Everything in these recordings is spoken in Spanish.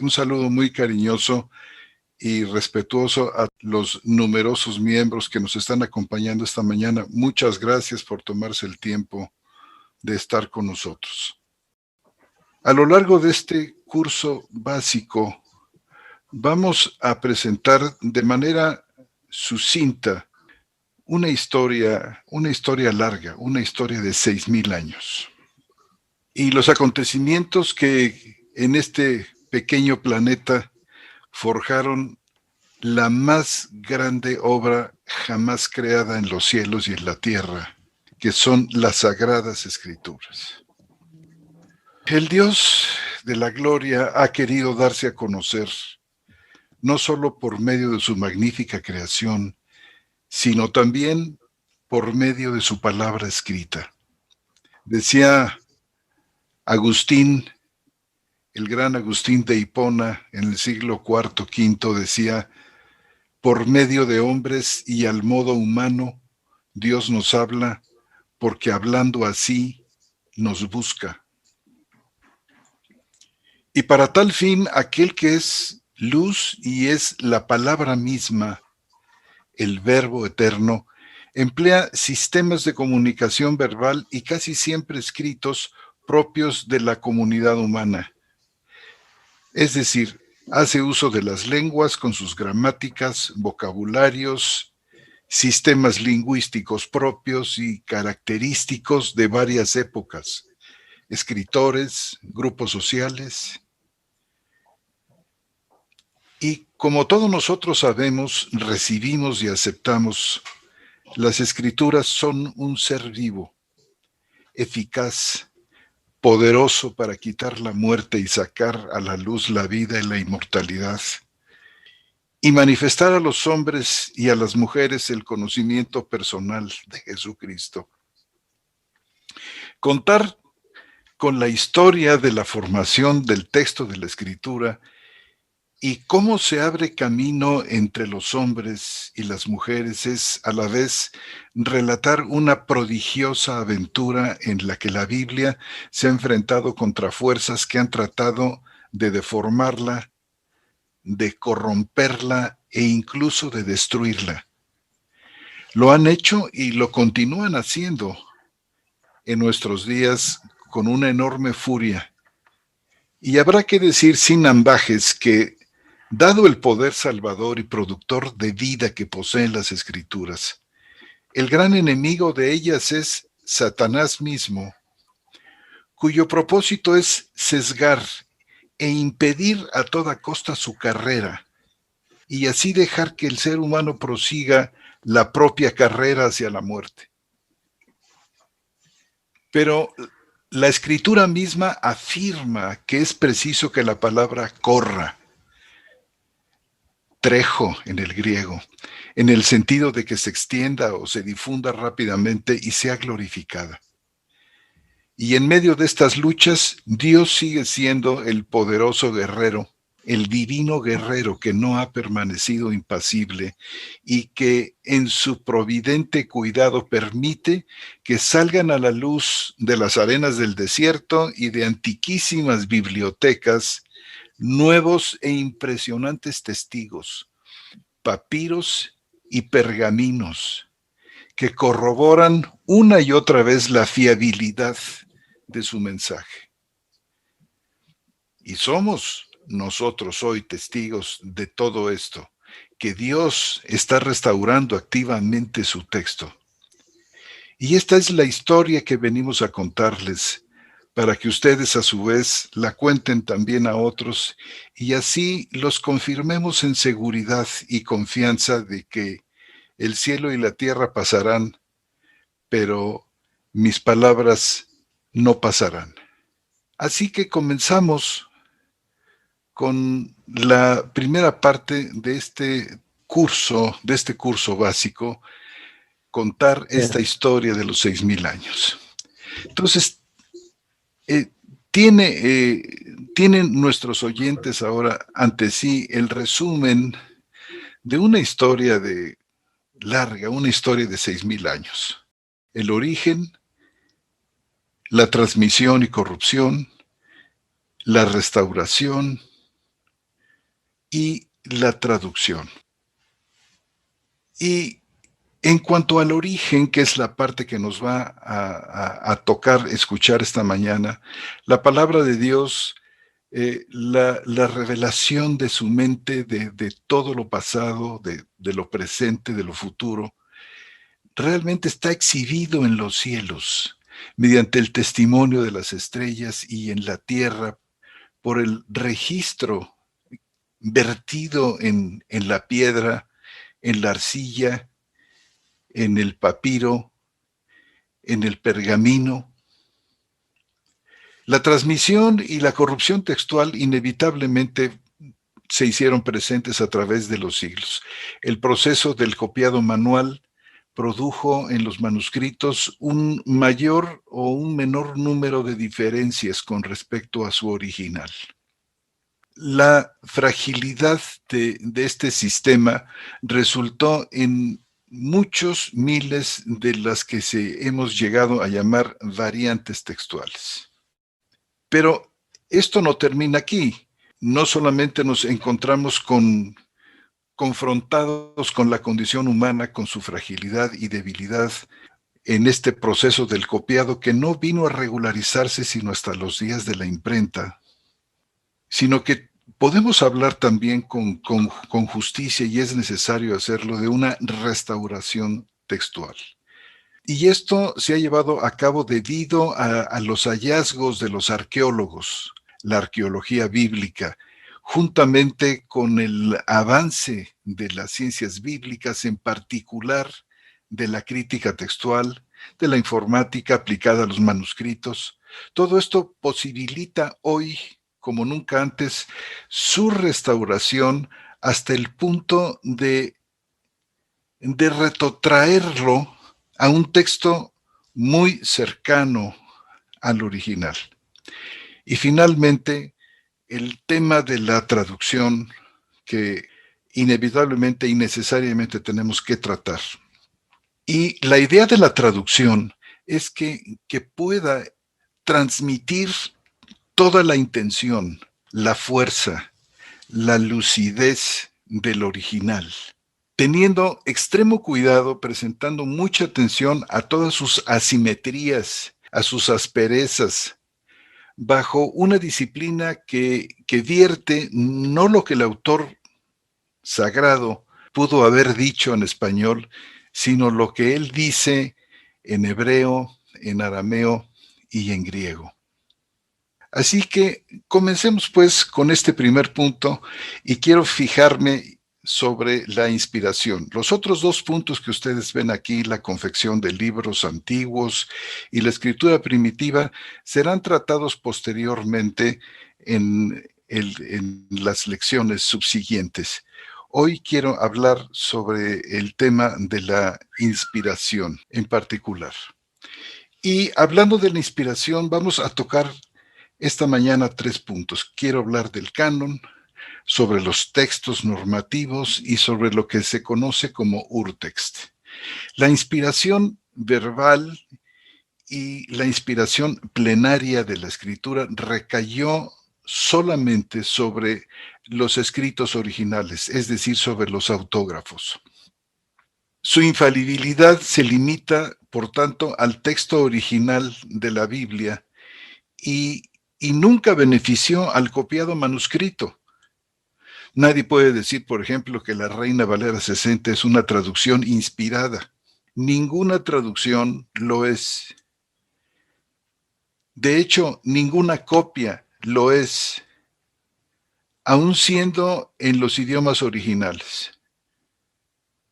Un saludo muy cariñoso y respetuoso a los numerosos miembros que nos están acompañando esta mañana. Muchas gracias por tomarse el tiempo de estar con nosotros. A lo largo de este curso básico, vamos a presentar de manera sucinta una historia larga, una historia de 6,000 años. Y los acontecimientos que en este pequeño planeta forjaron la más grande obra jamás creada en los cielos y en la tierra, que son las Sagradas Escrituras. El Dios de la gloria ha querido darse a conocer, no solo por medio de su magnífica creación, sino también por medio de su palabra escrita. Decía Agustín, el gran Agustín de Hipona, en el siglo IV, V, decía: por medio de hombres y al modo humano, Dios nos habla, porque hablando así, nos busca. Y para tal fin, aquel que es luz y es la palabra misma, el Verbo eterno, emplea sistemas de comunicación verbal y casi siempre escritos propios de la comunidad humana. Es decir, hace uso de las lenguas con sus gramáticas, vocabularios, sistemas lingüísticos propios y característicos de varias épocas, escritores, grupos sociales. Y como todos nosotros sabemos, recibimos y aceptamos, las escrituras son un ser vivo, eficaz, poderoso para quitar la muerte y sacar a la luz la vida y la inmortalidad, y manifestar a los hombres y a las mujeres el conocimiento personal de Jesucristo. Contar con la historia de la formación del texto de la Escritura y cómo se abre camino entre los hombres y las mujeres es a la vez relatar una prodigiosa aventura en la que la Biblia se ha enfrentado contra fuerzas que han tratado de deformarla, de corromperla e incluso de destruirla. Lo han hecho y lo continúan haciendo en nuestros días con una enorme furia. Y habrá que decir sin ambajes que, dado el poder salvador y productor de vida que poseen las Escrituras, el gran enemigo de ellas es Satanás mismo, cuyo propósito es sesgar e impedir a toda costa su carrera, y así dejar que el ser humano prosiga la propia carrera hacia la muerte. Pero la Escritura misma afirma que es preciso que la palabra corra, trejo en el griego, en el sentido de que se extienda o se difunda rápidamente y sea glorificada. Y en medio de estas luchas, Dios sigue siendo el poderoso guerrero, el divino guerrero que no ha permanecido impasible y que en su providente cuidado permite que salgan a la luz de las arenas del desierto y de antiquísimas bibliotecas nuevos e impresionantes testigos, papiros y pergaminos que corroboran una y otra vez la fiabilidad de su mensaje. Y somos nosotros hoy testigos de todo esto, que Dios está restaurando activamente su texto. Y esta es la historia que venimos a contarles, para que ustedes a su vez la cuenten también a otros y así los confirmemos en seguridad y confianza de que el cielo y la tierra pasarán, pero mis palabras no pasarán. Así que comenzamos con la primera parte de este curso básico, contar esta historia de los 6,000 años. Entonces, tienen nuestros oyentes ahora ante sí el resumen de una historia larga, una historia de 6,000 años. El origen, la transmisión y corrupción, la restauración, y la traducción. Y en cuanto al origen, que es la parte que nos va a tocar escuchar esta mañana, la palabra de Dios, la revelación de su mente, de todo lo pasado, de lo presente, de lo futuro, realmente está exhibido en los cielos, mediante el testimonio de las estrellas y en la tierra, por el registro vertido en la piedra, en la arcilla, en el papiro, en el pergamino. La transmisión y la corrupción textual inevitablemente se hicieron presentes a través de los siglos. El proceso del copiado manual produjo en los manuscritos un mayor o un menor número de diferencias con respecto a su original. La fragilidad de este sistema resultó en muchos miles de las que hemos llegado a llamar variantes textuales. Pero esto no termina aquí. No solamente nos encontramos confrontados con la condición humana, con su fragilidad y debilidad en este proceso del copiado que no vino a regularizarse sino hasta los días de la imprenta, sino que podemos hablar también con justicia, y es necesario hacerlo, de una restauración textual. Y esto se ha llevado a cabo debido a los hallazgos de los arqueólogos, la arqueología bíblica, juntamente con el avance de las ciencias bíblicas, en particular de la crítica textual, de la informática aplicada a los manuscritos. Todo esto posibilita hoy, como nunca antes, su restauración hasta el punto de retrotraerlo a un texto muy cercano al original. Y finalmente, el tema de la traducción, que inevitablemente y necesariamente tenemos que tratar. Y la idea de la traducción es que pueda transmitir toda la intención, la fuerza, la lucidez del original, teniendo extremo cuidado, prestando mucha atención a todas sus asimetrías, a sus asperezas, bajo una disciplina que vierte no lo que el autor sagrado pudo haber dicho en español, sino lo que él dice en hebreo, en arameo y en griego. Así que comencemos pues con este primer punto, y quiero fijarme sobre la inspiración. Los otros dos puntos que ustedes ven aquí, la confección de libros antiguos y la escritura primitiva, serán tratados posteriormente en las lecciones subsiguientes. Hoy quiero hablar sobre el tema de la inspiración en particular. Y hablando de la inspiración, vamos a tocar esta mañana 3 puntos. Quiero hablar del canon, sobre los textos normativos y sobre lo que se conoce como urtext. La inspiración verbal y la inspiración plenaria de la escritura recayó solamente sobre los escritos originales, es decir, sobre los autógrafos. Su infalibilidad se limita, por tanto, al texto original de la Biblia y nunca benefició al copiado manuscrito. Nadie puede decir, por ejemplo, que la Reina Valera 60 es una traducción inspirada. Ninguna traducción lo es. De hecho, ninguna copia lo es, aun siendo en los idiomas originales.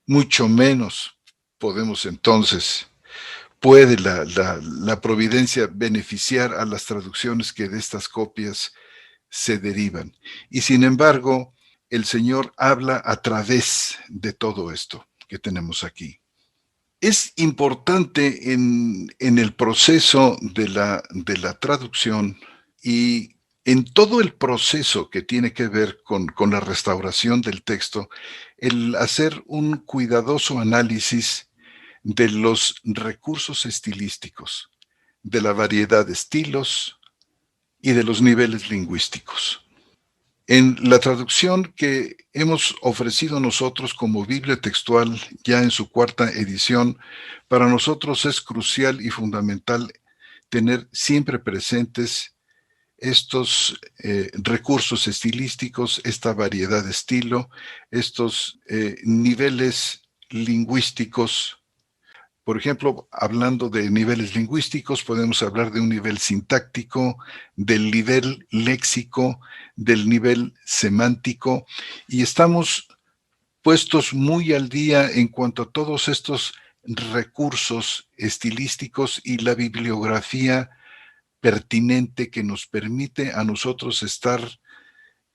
Mucho menos podemos entonces, puede la providencia beneficiar a las traducciones que de estas copias se derivan. Y sin embargo, el Señor habla a través de todo esto que tenemos aquí. Es importante en el proceso de la traducción y en todo el proceso que tiene que ver con la restauración del texto, el hacer un cuidadoso análisis de los recursos estilísticos, de la variedad de estilos y de los niveles lingüísticos. En la traducción que hemos ofrecido nosotros como Biblia textual, ya en su cuarta edición, para nosotros es crucial y fundamental tener siempre presentes estos recursos estilísticos, esta variedad de estilo, estos niveles lingüísticos. Por ejemplo, hablando de niveles lingüísticos, podemos hablar de un nivel sintáctico, del nivel léxico, del nivel semántico, y estamos puestos muy al día en cuanto a todos estos recursos estilísticos y la bibliografía pertinente que nos permite a nosotros estar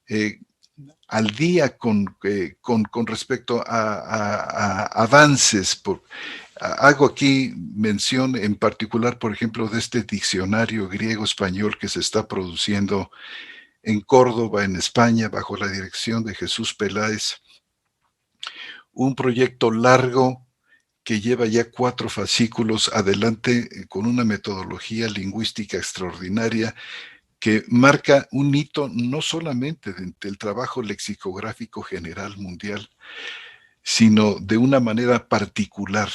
eh, al día con respecto a avances. Hago aquí mención en particular, por ejemplo, de este diccionario griego-español que se está produciendo en Córdoba, en España, bajo la dirección de Jesús Peláez. Un proyecto largo que lleva ya 4 fascículos adelante con una metodología lingüística extraordinaria que marca un hito no solamente del trabajo lexicográfico general mundial, sino de una manera particular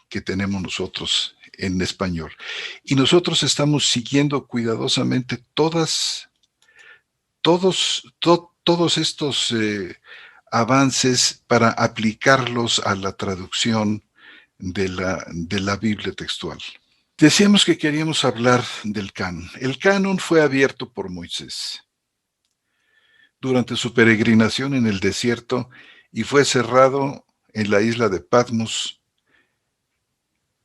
que tenemos nosotros en español. Y nosotros estamos siguiendo cuidadosamente todos estos avances para aplicarlos a la traducción de la Biblia textual. Decíamos que queríamos hablar del canon. El canon fue abierto por Moisés durante su peregrinación en el desierto y fue cerrado en la isla de Patmos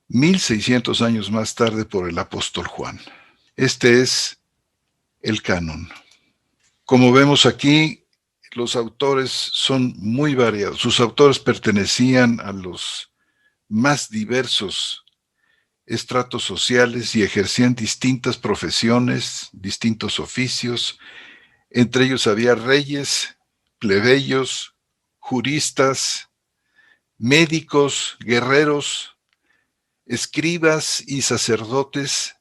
1600 años más tarde por el apóstol Juan. Este es el canon. Como vemos aquí, los autores son muy variados. Sus autores pertenecían a los más diversos estratos sociales y ejercían distintas profesiones, distintos oficios. Entre ellos había reyes, plebeyos, juristas, médicos, guerreros, escribas y sacerdotes,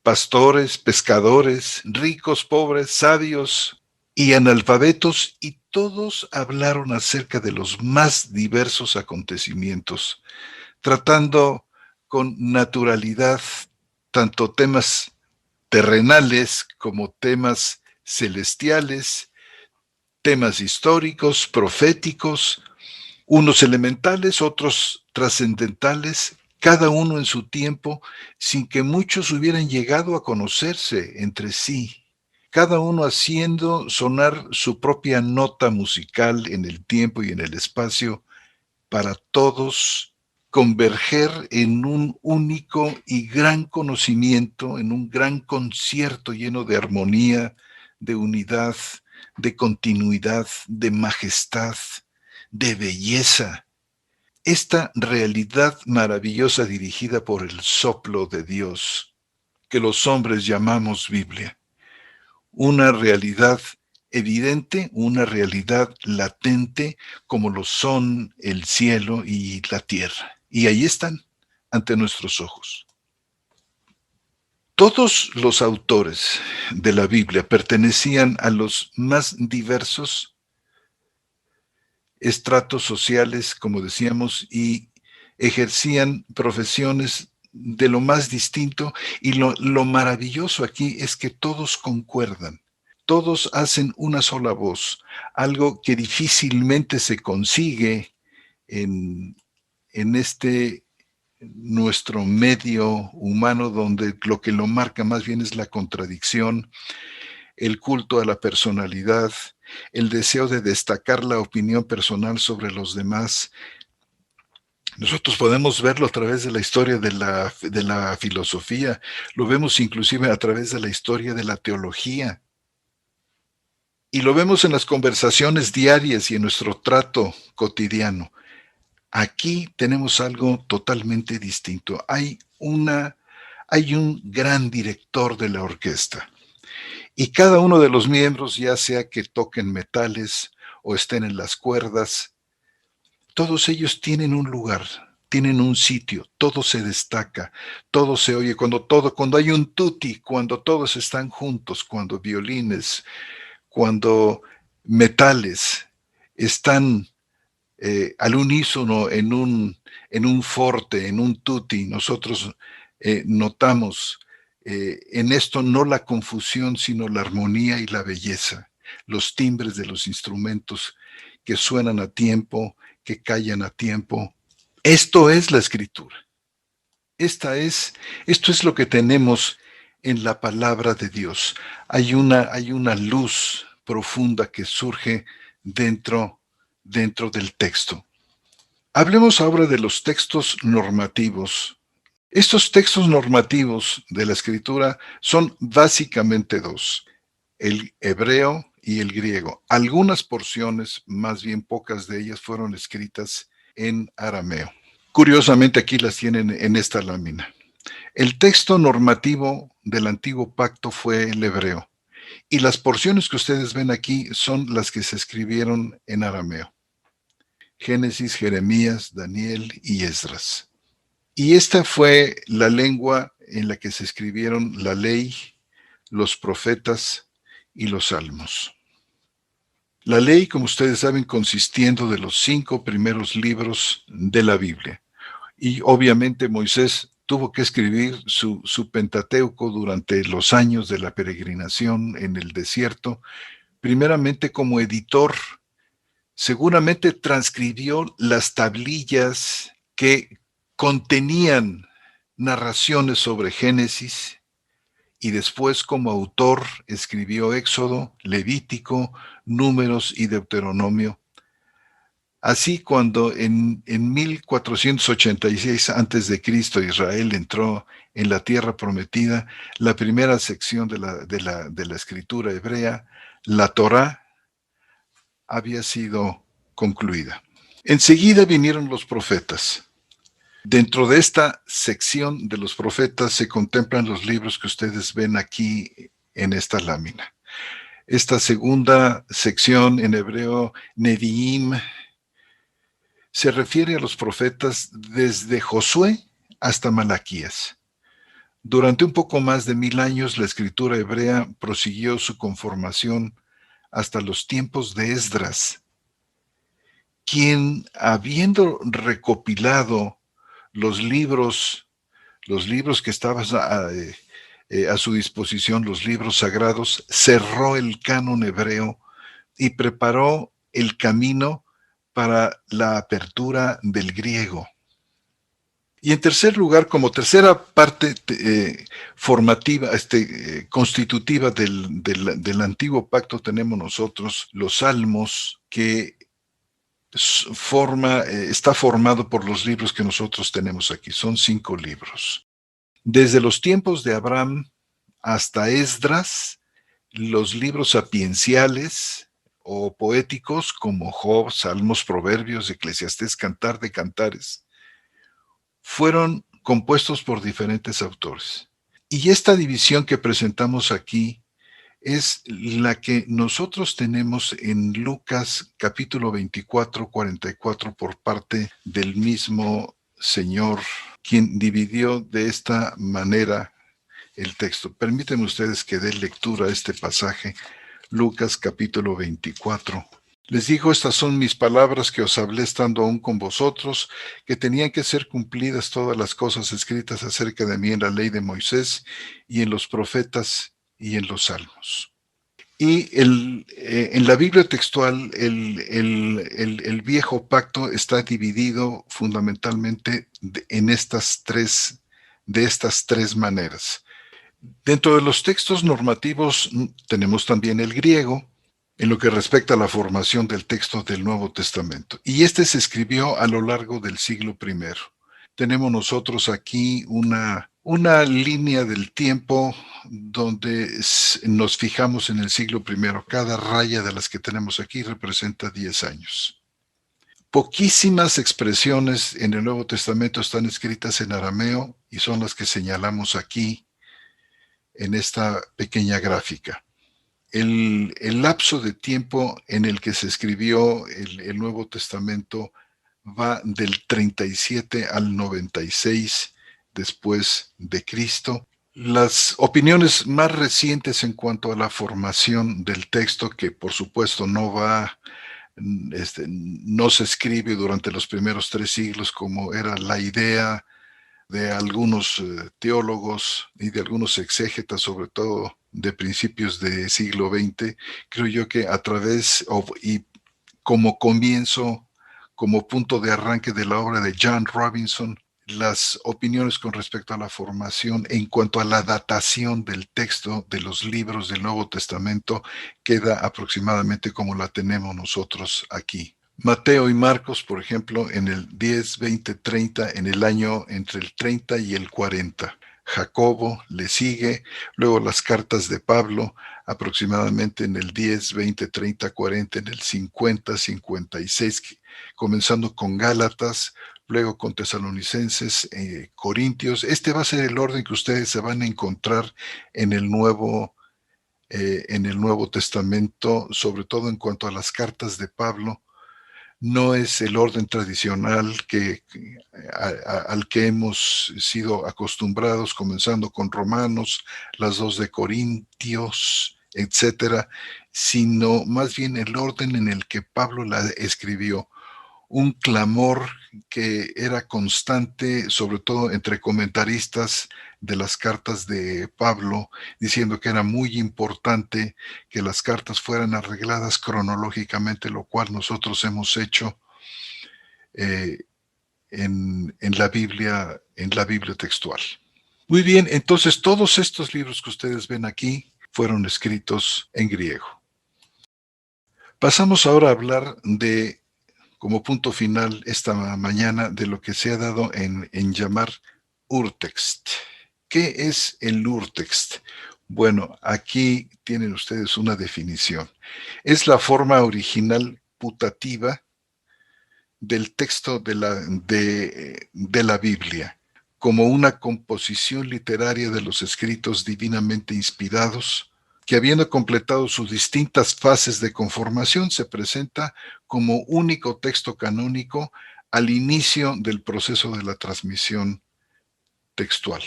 pastores, pescadores, ricos, pobres, sabios y analfabetos, y todos hablaron acerca de los más diversos acontecimientos, tratando con naturalidad tanto temas terrenales como temas celestiales, temas históricos, proféticos, unos elementales, otros trascendentales, cada uno en su tiempo, sin que muchos hubieran llegado a conocerse entre sí, cada uno haciendo sonar su propia nota musical en el tiempo y en el espacio, para todos converger en un único y gran conocimiento, en un gran concierto lleno de armonía, de unidad, de continuidad, de majestad, de belleza. Esta realidad maravillosa dirigida por el soplo de Dios, que los hombres llamamos Biblia. Una realidad evidente, una realidad latente, como lo son el cielo y la tierra. Y ahí están, ante nuestros ojos. Todos los autores de la Biblia pertenecían a los más diversos estratos sociales, como decíamos, y ejercían profesiones de lo más distinto, y lo maravilloso aquí es que todos concuerdan, todos hacen una sola voz, algo que difícilmente se consigue en este nuestro medio humano, donde lo que lo marca más bien es la contradicción, el culto a la personalidad, el deseo de destacar la opinión personal sobre los demás. Nosotros podemos verlo a través de la historia de la filosofía, lo vemos inclusive a través de la historia de la teología, y lo vemos en las conversaciones diarias y en nuestro trato cotidiano. Aquí tenemos algo totalmente distinto. Hay un gran director de la orquesta. Y cada uno de los miembros, ya sea que toquen metales o estén en las cuerdas, todos ellos tienen un lugar, tienen un sitio, todo se destaca, todo se oye, cuando hay un tutti, cuando todos están juntos, cuando violines, cuando metales están al unísono en un forte, en un tutti, nosotros notamos en esto no la confusión, sino la armonía y la belleza, los timbres de los instrumentos que suenan a tiempo, que callan a tiempo. Esto es la escritura. Esto es lo que tenemos en la palabra de Dios. Hay una luz profunda que surge dentro del texto. Hablemos ahora de los textos normativos. Estos textos normativos de la escritura son básicamente dos, el hebreo y el griego. Algunas porciones, más bien pocas de ellas, fueron escritas en arameo. Curiosamente aquí las tienen en esta lámina. El texto normativo del antiguo pacto fue el hebreo y las porciones que ustedes ven aquí son las que se escribieron en arameo. Génesis, Jeremías, Daniel y Esdras. Y esta fue la lengua en la que se escribieron la ley, los profetas y los salmos. La ley, como ustedes saben, consistiendo de los 5 primeros libros de la Biblia. Y obviamente Moisés tuvo que escribir su Pentateuco durante los años de la peregrinación en el desierto, primeramente como editor. Seguramente transcribió las tablillas que contenían narraciones sobre Génesis y después como autor escribió Éxodo, Levítico, Números y Deuteronomio. Así, cuando en 1486 a.C. Israel entró en la tierra prometida, la primera sección de la escritura hebrea, la Torá, había sido concluida. Enseguida vinieron los profetas. Dentro de esta sección de los profetas se contemplan los libros que ustedes ven aquí en esta lámina. Esta segunda sección en hebreo, Neviim, se refiere a los profetas desde Josué hasta Malaquías. Durante un poco más de 1000 años, la escritura hebrea prosiguió su conformación hasta los tiempos de Esdras, quien, habiendo recopilado los libros que estaban a su disposición, los libros sagrados, cerró el canon hebreo y preparó el camino para la apertura del griego. Y en tercer lugar, como tercera parte formativa, constitutiva del antiguo pacto, tenemos nosotros los salmos, que está formado por los libros que nosotros tenemos aquí. Son 5 libros. Desde los tiempos de Abraham hasta Esdras, los libros sapienciales o poéticos como Job, Salmos, Proverbios, Eclesiastés, Cantar de Cantares, fueron compuestos por diferentes autores. Y esta división que presentamos aquí es la que nosotros tenemos en Lucas capítulo 24, 44 por parte del mismo Señor, quien dividió de esta manera el texto. Permítanme ustedes que dé lectura a este pasaje, Lucas capítulo 24. Les dijo, estas son mis palabras que os hablé estando aún con vosotros, que tenían que ser cumplidas todas las cosas escritas acerca de mí en la ley de Moisés y en los profetas y en los salmos. Y en la Biblia textual, el viejo pacto está dividido fundamentalmente de estas tres maneras. Dentro de los textos normativos tenemos también el griego, en lo que respecta a la formación del texto del Nuevo Testamento. Y este se escribió a lo largo del siglo I. Tenemos nosotros aquí una línea del tiempo donde nos fijamos en el siglo I. Cada raya de las que tenemos aquí representa 10 años. Poquísimas expresiones en el Nuevo Testamento están escritas en arameo y son las que señalamos aquí en esta pequeña gráfica. El lapso de tiempo en el que se escribió el Nuevo Testamento va del 37 al 96 después de Cristo. Las opiniones más recientes en cuanto a la formación del texto, que por supuesto no se escribe durante los primeros 3 siglos como era la idea de algunos teólogos y de algunos exégetas, sobre todo de principios del siglo XX. Creo yo que a través y como comienzo, como punto de arranque de la obra de John Robinson, las opiniones con respecto a la formación en cuanto a la datación del texto de los libros del Nuevo Testamento queda aproximadamente como la tenemos nosotros aquí. Mateo y Marcos, por ejemplo, en el 10, 20, 30, en el año entre el 30 y el 40. Jacobo le sigue, luego las cartas de Pablo, aproximadamente en el 10, 20, 30, 40, en el 50, 56, comenzando con Gálatas, luego con Tesalonicenses, Corintios. Este va a ser el orden que ustedes se van a encontrar en en el Nuevo Testamento, sobre todo en cuanto a las cartas de Pablo. No es el orden tradicional al que hemos sido acostumbrados, comenzando con Romanos, las dos de Corintios, etcétera, sino más bien el orden en el que Pablo la escribió. Un clamor que era constante, sobre todo entre comentaristas de las cartas de Pablo, diciendo que era muy importante que las cartas fueran arregladas cronológicamente, lo cual nosotros hemos hecho eh, en la Biblia textual. Muy bien, entonces todos estos libros que ustedes ven aquí fueron escritos en griego. Pasamos ahora a hablar de, como punto final esta mañana, de lo que se ha dado en llamar urtext. ¿Qué es el urtext? Bueno, aquí tienen ustedes una definición. Es la forma original putativa del texto de la Biblia, como una composición literaria de los escritos divinamente inspirados, que habiendo completado sus distintas fases de conformación, se presenta como único texto canónico al inicio del proceso de la transmisión textual.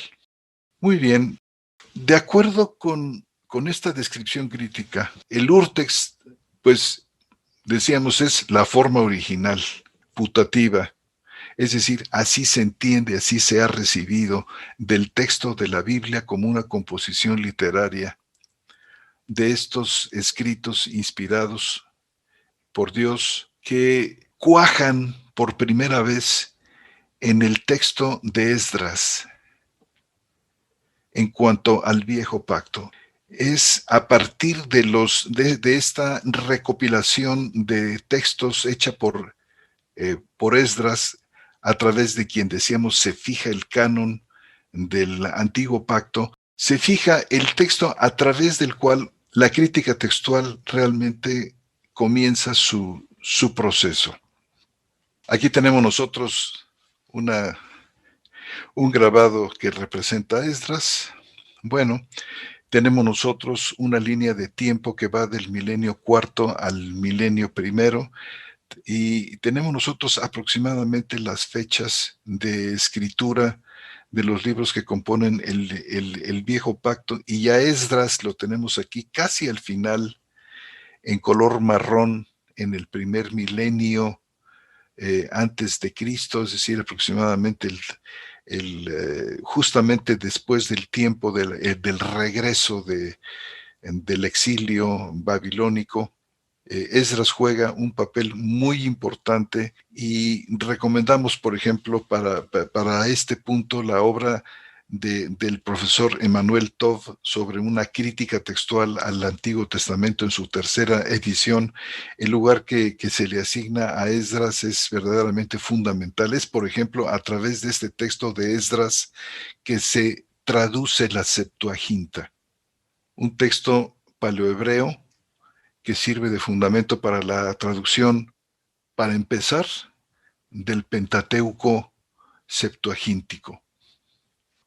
Muy bien, de acuerdo con esta descripción crítica, el urtext, pues decíamos, es la forma original, putativa, es decir, así se entiende, así se ha recibido del texto de la Biblia como una composición literaria de estos escritos inspirados por Dios que cuajan por primera vez en el texto de Esdras en cuanto al viejo pacto. Es a partir de esta recopilación de textos hecha por Esdras, a través de quien decíamos se fija el canon del antiguo pacto, se fija el texto a través del cual la crítica textual realmente comienza su proceso. Aquí tenemos nosotros un grabado que representa a Esdras. Bueno, tenemos nosotros una línea de tiempo que va del milenio cuarto al milenio primero, y tenemos nosotros aproximadamente las fechas de escritura de los libros que componen el viejo pacto, y ya Esdras lo tenemos aquí casi al final, en color marrón, en el primer milenio antes de Cristo, es decir, aproximadamente justamente después del tiempo del regreso del exilio babilónico. Esdras juega un papel muy importante, y recomendamos, por ejemplo, para este punto, la obra del profesor Emanuel Tov sobre una crítica textual al Antiguo Testamento en su tercera edición. El lugar que se le asigna a Esdras es verdaderamente fundamental. Es, por ejemplo, a través de este texto de Esdras que se traduce la Septuaginta, un texto paleohebreo que sirve de fundamento para la traducción, para empezar, del Pentateuco septuagíntico.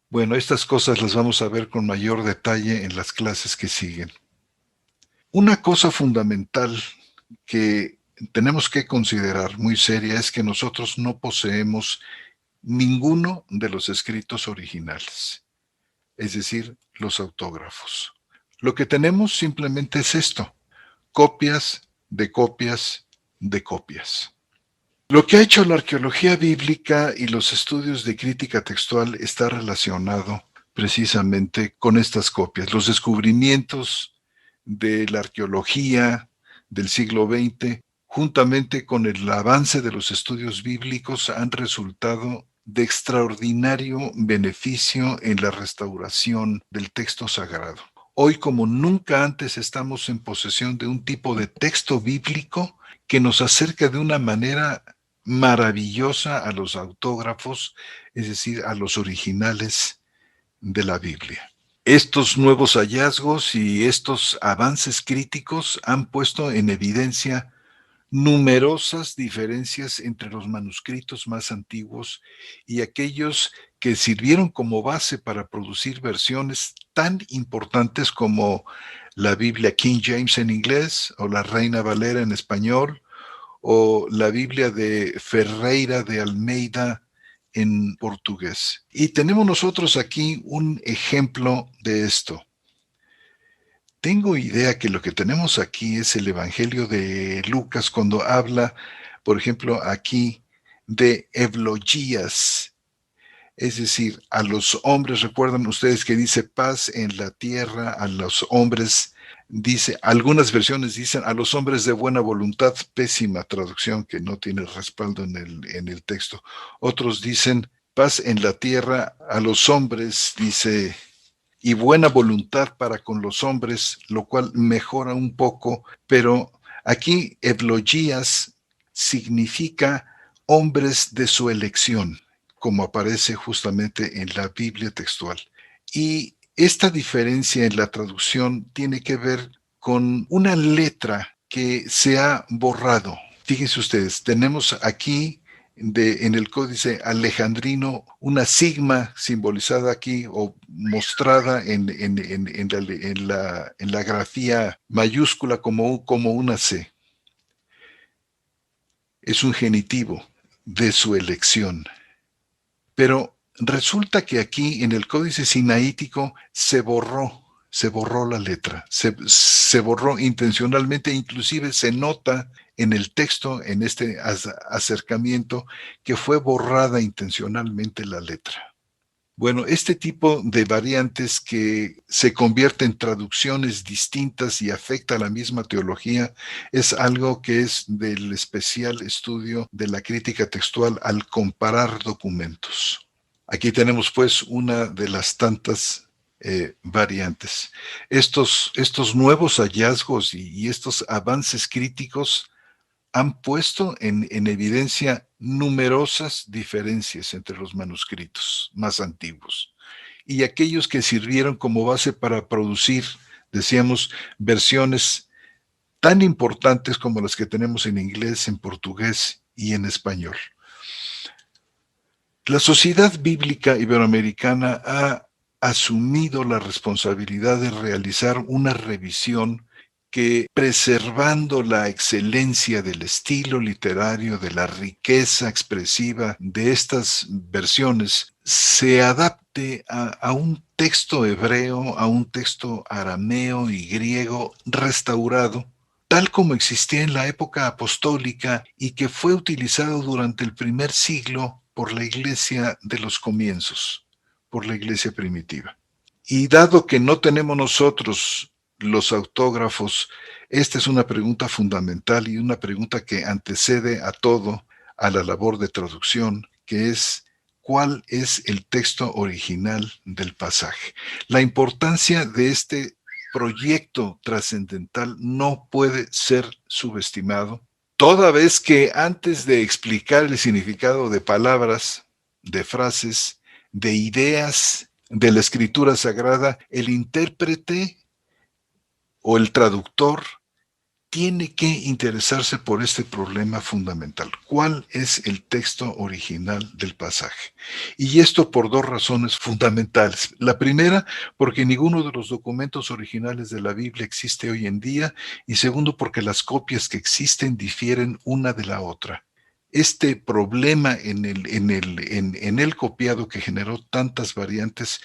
Bueno, estas cosas las vamos a ver con mayor detalle en las clases que siguen. Una cosa fundamental que tenemos que considerar muy seria es que nosotros no poseemos ninguno de los escritos originales. es decir, los autógrafos. Lo que tenemos simplemente es esto, copias de copias de copias. Lo que ha hecho la arqueología bíblica y los estudios de crítica textual está relacionado precisamente con estas copias. Los descubrimientos de la arqueología del siglo XX, juntamente con el avance de los estudios bíblicos, han resultado de extraordinario beneficio en la restauración del texto sagrado. Hoy, como nunca antes, estamos en posesión de un tipo de texto bíblico que nos acerca de una manera maravillosa a los autógrafos, es decir, a los originales de la Biblia. Estos nuevos hallazgos y estos avances críticos han puesto en evidencia numerosas diferencias entre los manuscritos más antiguos y aquellos que sirvieron como base para producir versiones tan importantes como la Biblia King James en inglés o la Reina Valera en español o la Biblia de Ferreira de Almeida en portugués. Y tenemos nosotros aquí un ejemplo de esto. Tengo idea que lo que tenemos aquí es el Evangelio de Lucas cuando habla, por ejemplo, aquí de eulogías, es decir, a los hombres, recuerdan ustedes que dice paz en la tierra, a los hombres, dice, algunas versiones dicen a los hombres de buena voluntad, pésima traducción que no tiene respaldo en el texto. Otros dicen paz en la tierra, a los hombres, dice y buena voluntad para con los hombres, lo cual mejora un poco, pero aquí eulogías significa hombres de su elección, como aparece justamente en la Biblia textual. Y esta diferencia en la traducción tiene que ver con una letra que se ha borrado. Fíjense ustedes, tenemos aquí en el códice alejandrino una sigma simbolizada aquí o mostrada en la grafía mayúscula como una C. Es un genitivo de su elección. Pero resulta que aquí en el códice sinaítico se borró la letra, se borró intencionalmente, inclusive se nota en el texto, en este acercamiento, que fue borrada intencionalmente la letra. Bueno, este tipo de variantes que se convierte en traducciones distintas y afecta a la misma teología es algo que es del especial estudio de la crítica textual al comparar documentos. Aquí tenemos pues una de las tantas variantes. Estos nuevos hallazgos y estos avances críticos han puesto en evidencia numerosas diferencias entre los manuscritos más antiguos y aquellos que sirvieron como base para producir, decíamos, versiones tan importantes como las que tenemos en inglés, en portugués y en español. La Sociedad Bíblica Iberoamericana ha asumido la responsabilidad de realizar una revisión que, preservando la excelencia del estilo literario, de la riqueza expresiva de estas versiones, se adapte a un texto hebreo, a un texto arameo y griego restaurado, tal como existía en la época apostólica y que fue utilizado durante el primer siglo por la iglesia de los comienzos, por la iglesia primitiva. Y dado que no tenemos nosotros los autógrafos, esta es una pregunta fundamental y una pregunta que antecede a todo, a la labor de traducción, que es ¿cuál es el texto original del pasaje? La importancia de este proyecto trascendental no puede ser subestimado, toda vez que antes de explicar el significado de palabras, de frases, de ideas de la escritura sagrada, el intérprete o el traductor tiene que interesarse por este problema fundamental. ¿Cuál es el texto original del pasaje? Y esto por dos razones fundamentales. La primera, porque ninguno de los documentos originales de la Biblia existe hoy en día. Y segundo, porque las copias que existen difieren una de la otra. Este problema en el copiado que generó tantas variantes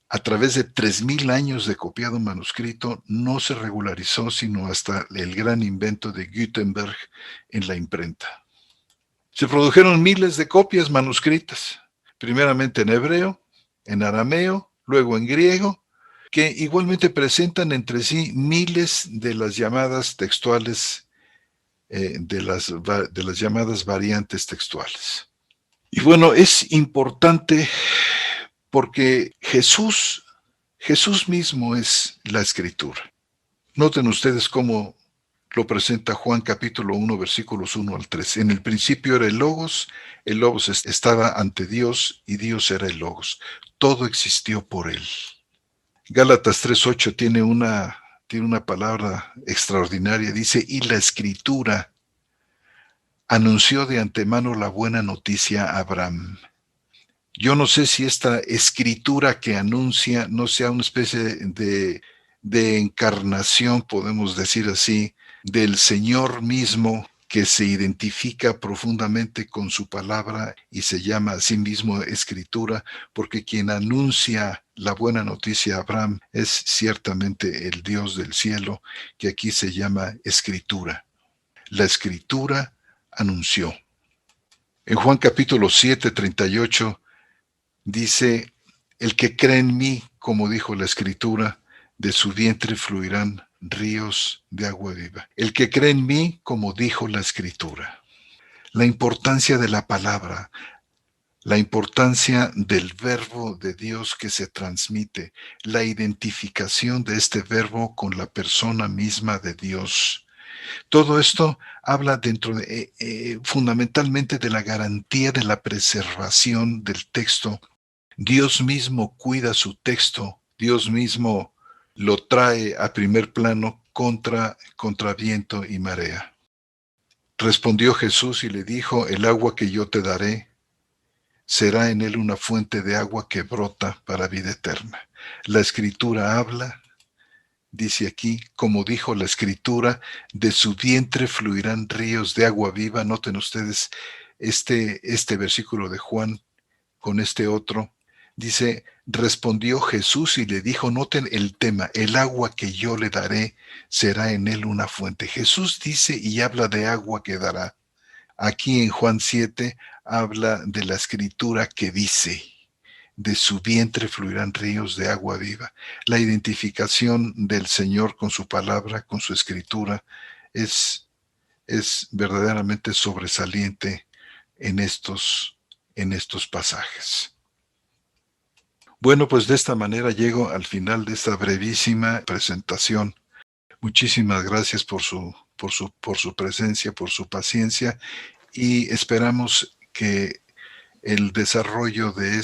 a través de 3000 años de copiado manuscrito, no se regularizó sino hasta el gran invento de Gutenberg en la imprenta. Se produjeron miles de copias manuscritas, primeramente en hebreo, en arameo, luego en griego, que igualmente presentan entre sí miles de las llamadas textuales, de las llamadas variantes textuales. Y bueno, es importante porque Jesús mismo es la Escritura. Noten ustedes cómo lo presenta Juan capítulo 1, versículos 1 al 3. En el principio era el Logos estaba ante Dios y Dios era el Logos. Todo existió por él. Gálatas 3:8 tiene una palabra extraordinaria. Dice, y la Escritura anunció de antemano la buena noticia a Abraham. Yo no sé si esta escritura que anuncia no sea una especie de encarnación, podemos decir así, del Señor mismo que se identifica profundamente con su palabra y se llama a sí mismo escritura, porque quien anuncia la buena noticia a Abraham es ciertamente el Dios del cielo, que aquí se llama escritura. La escritura anunció. En Juan capítulo 7:38 dice, el que cree en mí, como dijo la Escritura, de su vientre fluirán ríos de agua viva. El que cree en mí, como dijo la Escritura. La importancia de la palabra, la importancia del verbo de Dios que se transmite, la identificación de este verbo con la persona misma de Dios. Todo esto habla fundamentalmente de la garantía de la preservación del texto. Dios mismo cuida su texto, Dios mismo lo trae a primer plano contra viento y marea. Respondió Jesús y le dijo, el agua que yo te daré será en él una fuente de agua que brota para vida eterna. La Escritura habla, dice aquí, como dijo la Escritura, de su vientre fluirán ríos de agua viva. Noten ustedes este versículo de Juan con este otro. Dice, respondió Jesús y le dijo, noten el tema, el agua que yo le daré será en él una fuente. Jesús dice y habla de agua que dará. Aquí en Juan 7 habla de la escritura que dice, de su vientre fluirán ríos de agua viva. La identificación del Señor con su palabra, con su escritura, es verdaderamente sobresaliente en estos pasajes. Bueno, pues de esta manera llego al final de esta brevísima presentación. Muchísimas gracias por su presencia, por su paciencia, y esperamos que el desarrollo de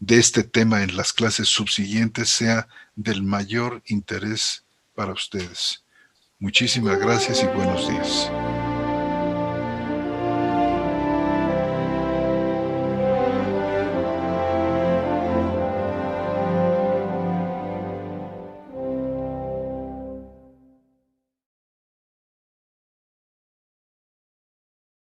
este tema en las clases subsiguientes sea del mayor interés para ustedes. Muchísimas gracias y buenos días.